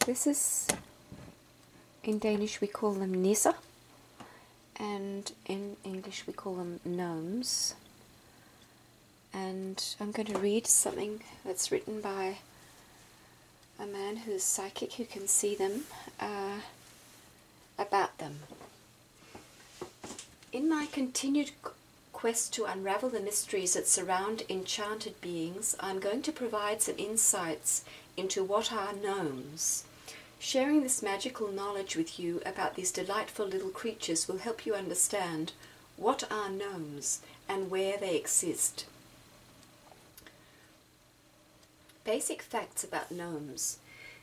This is, in Danish we call them nisser, and in English we call them gnomes. And I'm going to read something that's written by a man who's psychic, who can see them, about them. In my continued quest to unravel the mysteries that surround enchanted beings, I'm going to provide some insights into what are gnomes. Sharing this magical knowledge with you about these delightful little creatures will help you understand what are gnomes and where they exist. Basic facts about gnomes.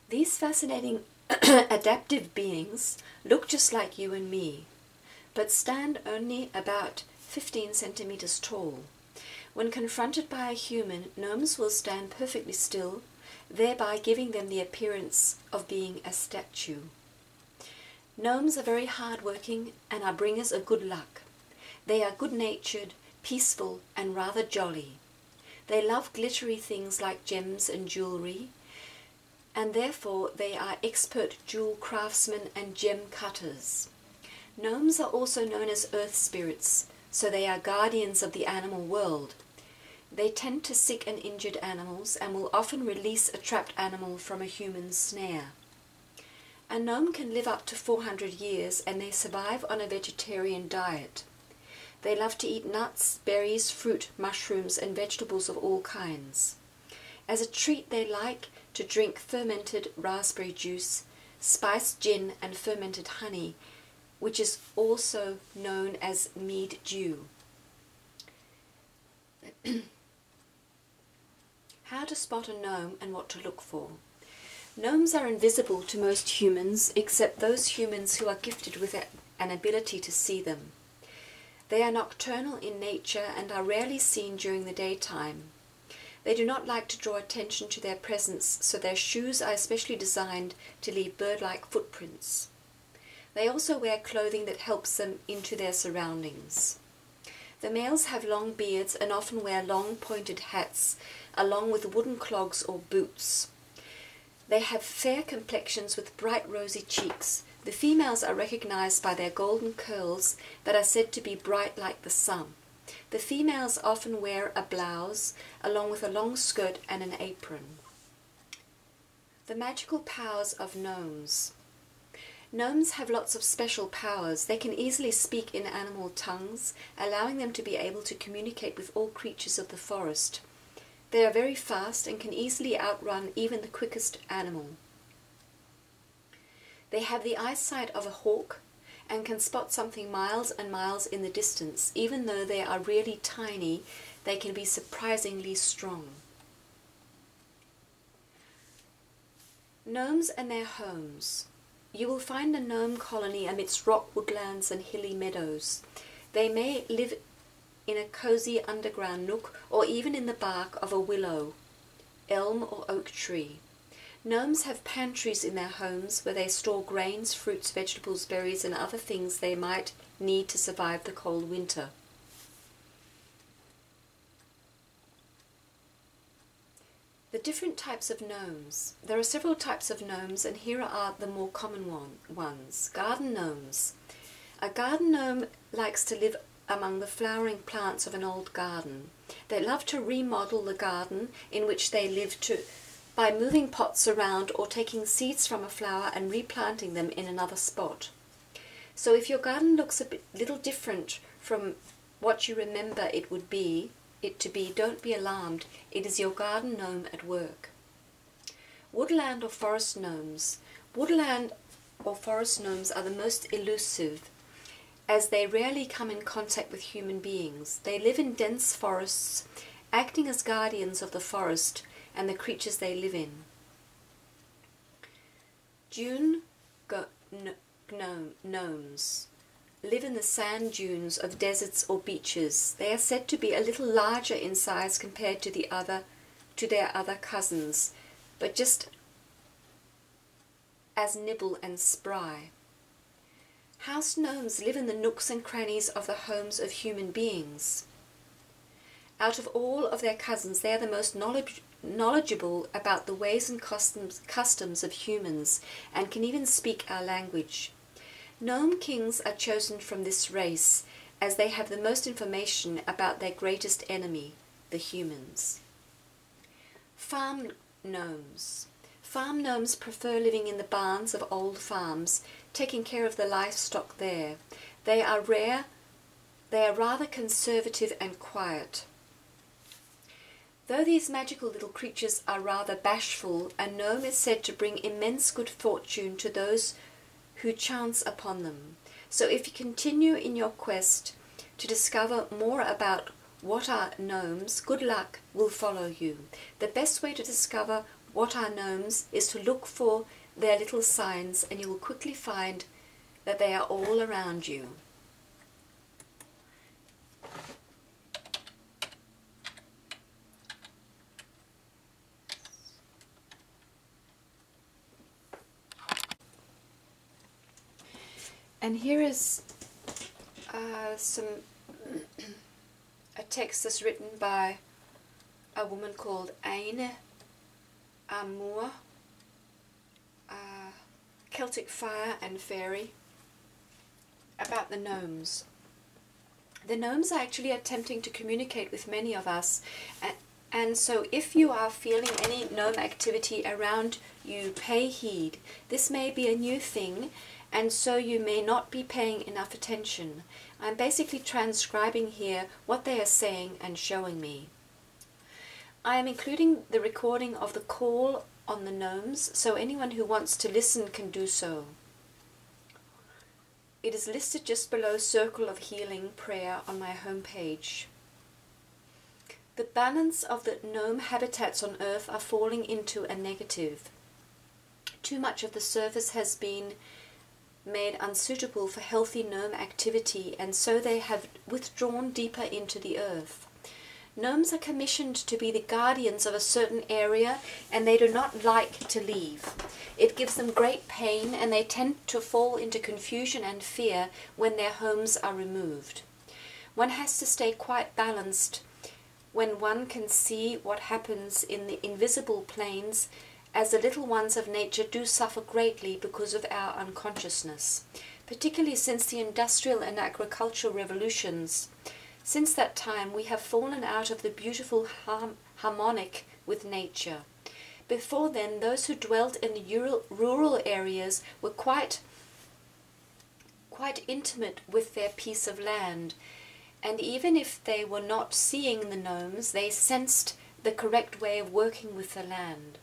These fascinating adaptive beings look just like you and me, but stand only about 15 centimeters tall. When confronted by a human, gnomes will stand perfectly still, thereby giving them the appearance of being a statue. Gnomes are very hard-working and are bringers of good luck. They are good-natured, peaceful, and rather jolly. They love glittery things like gems and jewellery, and therefore they are expert jewel craftsmen and gem cutters. Gnomes are also known as earth spirits, so they are guardians of the animal world. They tend to sick and injured animals and will often release a trapped animal from a human's snare. A gnome can live up to 400 years and they survive on a vegetarian diet. They love to eat nuts, berries, fruit, mushrooms, and vegetables of all kinds. As a treat, they like to drink fermented raspberry juice, spiced gin, and fermented honey, which is also known as mead dew. How to spot a gnome and what to look for. Gnomes are invisible to most humans, except those humans who are gifted with an ability to see them. They are nocturnal in nature and are rarely seen during the daytime. They do not like to draw attention to their presence, so their shoes are especially designed to leave bird-like footprints. They also wear clothing that helps them into their surroundings. The males have long beards and often wear long pointed hats, along with wooden clogs or boots. They have fair complexions with bright rosy cheeks. The females are recognized by their golden curls that are said to be bright like the sun. The females often wear a blouse, along with a long skirt and an apron. The magical powers of gnomes. Gnomes have lots of special powers. They can easily speak in animal tongues, allowing them to be able to communicate with all creatures of the forest. They are very fast and can easily outrun even the quickest animal. They have the eyesight of a hawk and can spot something miles and miles in the distance. Even though they are really tiny, they can be surprisingly strong. Gnomes and their homes. You will find a gnome colony amidst rock woodlands and hilly meadows. They may live in a cozy underground nook or even in the bark of a willow, elm or oak tree. Gnomes have pantries in their homes where they store grains, fruits, vegetables, berries, and other things they might need to survive the cold winter. The different types of gnomes. There are several types of gnomes, and here are the more common ones. Garden gnomes. A garden gnome likes to live among the flowering plants of an old garden. They love to remodel the garden in which they live by moving pots around or taking seeds from a flower and replanting them in another spot. So if your garden looks a little different from what you remember it to be, don't be alarmed. It is your garden gnome at work. Woodland or forest gnomes. Woodland or forest gnomes are the most elusive, as they rarely come in contact with human beings. They live in dense forests, acting as guardians of the forest and the creatures they live in. Dune gnomes live in the sand dunes of deserts or beaches. They are said to be a little larger in size compared to their other cousins, but just as nimble and spry. House gnomes live in the nooks and crannies of the homes of human beings. Out of all of their cousins, they are the most knowledgeable about the ways and customs of humans, and can even speak our language. Gnome kings are chosen from this race, as they have the most information about their greatest enemy, the humans. Farm gnomes. Farm gnomes prefer living in the barns of old farms, taking care of the livestock there. They are rare. They are rather conservative and quiet. Though these magical little creatures are rather bashful, a gnome is said to bring immense good fortune to those who chance upon them. So if you continue in your quest to discover more about what are gnomes, good luck will follow you. The best way to discover what are gnomes is to look for their little signs, and you will quickly find that they are all around you. And here is a text that's written by a woman called Aine Amour, Celtic Fire and Fairy, about the gnomes. The gnomes are actually attempting to communicate with many of us, and so if you are feeling any gnome activity around you, pay heed. This may be a new thing, and so you may not be paying enough attention. I'm basically transcribing here what they are saying and showing me. I am including the recording of the call on the gnomes, so anyone who wants to listen can do so. It is listed just below Circle of Healing Prayer on my homepage. The balance of the gnome habitats on Earth are falling into a negative. Too much of the surface has been made unsuitable for healthy gnome activity, and so they have withdrawn deeper into the earth. Gnomes are commissioned to be the guardians of a certain area, and they do not like to leave. It gives them great pain, and they tend to fall into confusion and fear when their homes are removed. One has to stay quite balanced when one can see what happens in the invisible planes, as the little ones of nature do suffer greatly because of our unconsciousness, particularly since the industrial and agricultural revolutions. Since that time, we have fallen out of the beautiful harmonic with nature. Before then, those who dwelt in the rural areas were quite intimate with their piece of land, and even if they were not seeing the gnomes, they sensed the correct way of working with the land.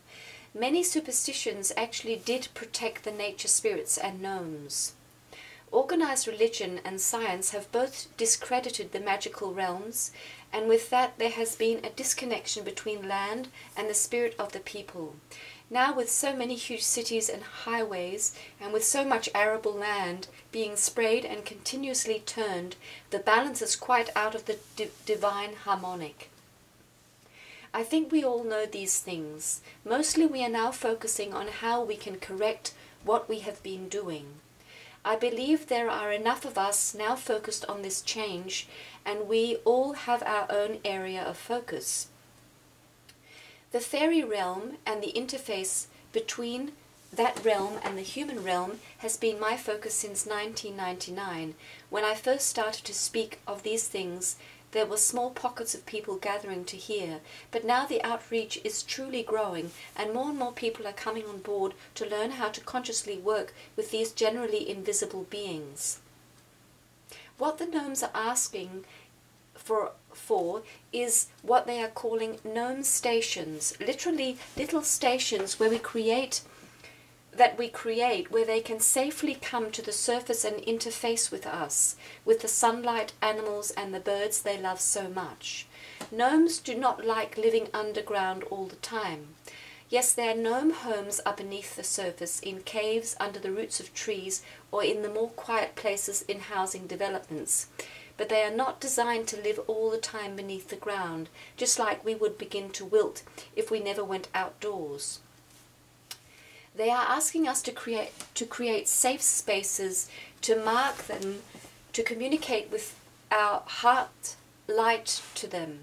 Many superstitions actually did protect the nature spirits and gnomes. Organized religion and science have both discredited the magical realms, and with that there has been a disconnection between land and the spirit of the people. Now, with so many huge cities and highways, and with so much arable land being sprayed and continuously turned, the balance is quite out of the divine harmonic. I think we all know these things. Mostly we are now focusing on how we can correct what we have been doing. I believe there are enough of us now focused on this change, and we all have our own area of focus. The fairy realm and the interface between that realm and the human realm has been my focus since 1999. When I first started to speak of these things, there were small pockets of people gathering to hear, but now the outreach is truly growing, and more people are coming on board to learn how to consciously work with these generally invisible beings. What the gnomes are asking for is what they are calling gnome stations, literally little stations where we create where they can safely come to the surface and interface with us, with the sunlight, animals and the birds they love so much. Gnomes do not like living underground all the time. Yes, their gnome homes are beneath the surface, in caves, under the roots of trees, or in the more quiet places in housing developments. But they are not designed to live all the time beneath the ground, just like we would begin to wilt if we never went outdoors. They are asking us to create safe spaces, to mark them, to communicate with our heart light to them.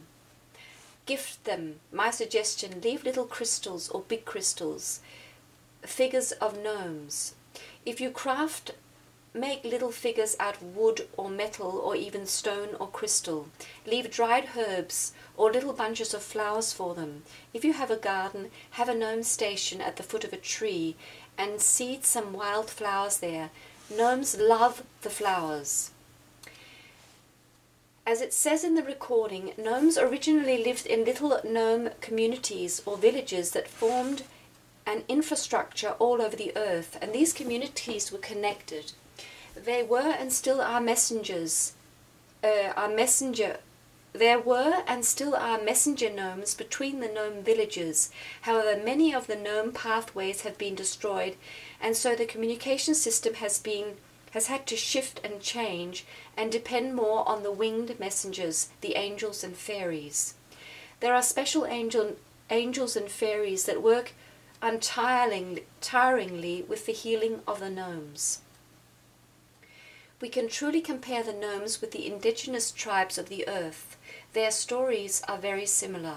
gift them, my suggestion, leave little crystals or big crystals, figures of gnomes. If you make little figures out of wood or metal or even stone or crystal. Leave dried herbs or little bunches of flowers for them. If you have a garden, have a gnome station at the foot of a tree and seed some wild flowers there. Gnomes love the flowers. As it says in the recording, gnomes originally lived in little gnome communities or villages that formed an infrastructure all over the earth, and these communities were connected. They were and still are messengers. There were and still are messenger gnomes between the gnome villages. However, many of the gnome pathways have been destroyed, and so the communication system has had to shift and change and depend more on the winged messengers, the angels and fairies. There are special angels and fairies that work untiringly with the healing of the gnomes. We can truly compare the gnomes with the indigenous tribes of the earth. Their stories are very similar.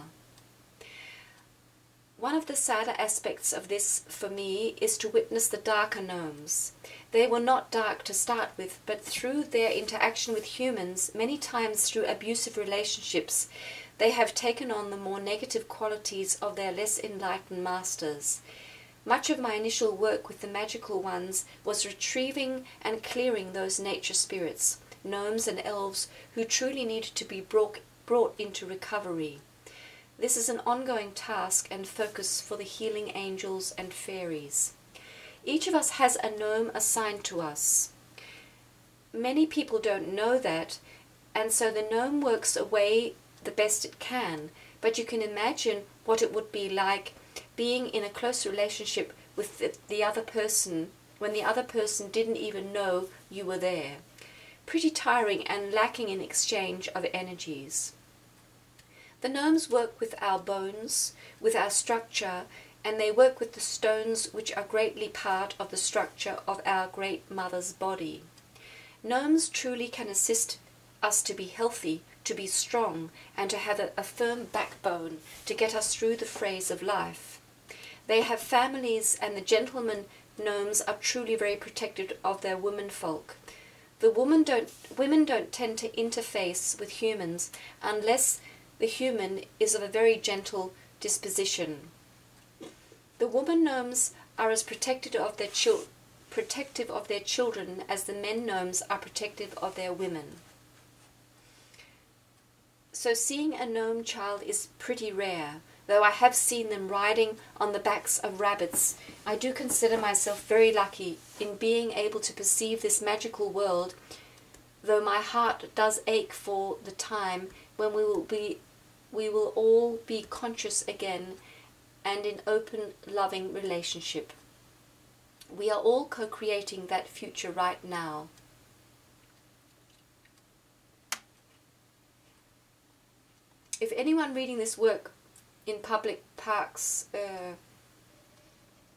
One of the sadder aspects of this for me is to witness the darker gnomes. They were not dark to start with, but through their interaction with humans, many times through abusive relationships, they have taken on the more negative qualities of their less enlightened masters. Much of my initial work with the magical ones was retrieving and clearing those nature spirits, gnomes and elves, who truly needed to be brought into recovery. This is an ongoing task and focus for the healing angels and fairies. Each of us has a gnome assigned to us. Many people don't know that, and so the gnome works away the best it can, but you can imagine what it would be like being in a close relationship with the other person when the other person didn't even know you were there. Pretty tiring and lacking in exchange of energies. The gnomes work with our bones, with our structure, and they work with the stones which are greatly part of the structure of our Great Mother's body. Gnomes truly can assist us to be healthy, to be strong, and to have a firm backbone to get us through the frays of life. They have families, and the gentlemen gnomes are truly very protective of their womenfolk. Women don't tend to interface with humans unless the human is of a very gentle disposition. The woman gnomes are as protective of their children as the men gnomes are protective of their women. So seeing a gnome child is pretty rare. Though I have seen them riding on the backs of rabbits, I do consider myself very lucky in being able to perceive this magical world, though my heart does ache for the time when we will all be conscious again and in open, loving relationship. We are all co-creating that future right now. If anyone reading this work in public parks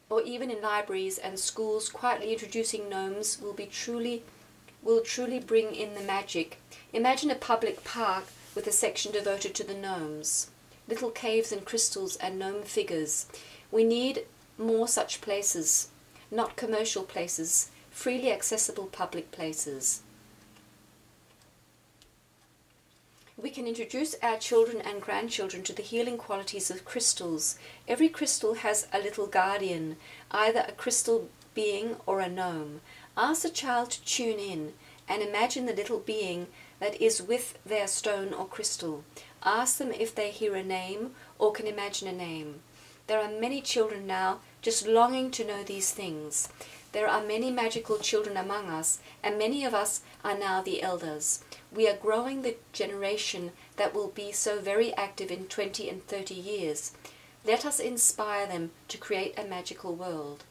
or even in libraries and schools quietly introducing gnomes will truly bring in the magic. Imagine a public park with a section devoted to the gnomes, little caves and crystals and gnome figures. We need more such places, not commercial places, freely accessible public places. We can introduce our children and grandchildren to the healing qualities of crystals. Every crystal has a little guardian, either a crystal being or a gnome. Ask the child to tune in and imagine the little being that is with their stone or crystal. Ask them if they hear a name or can imagine a name. There are many children now just longing to know these things. There are many magical children among us, and many of us are now the elders. We are growing the generation that will be so very active in 20 and 30 years. Let us inspire them to create a magical world.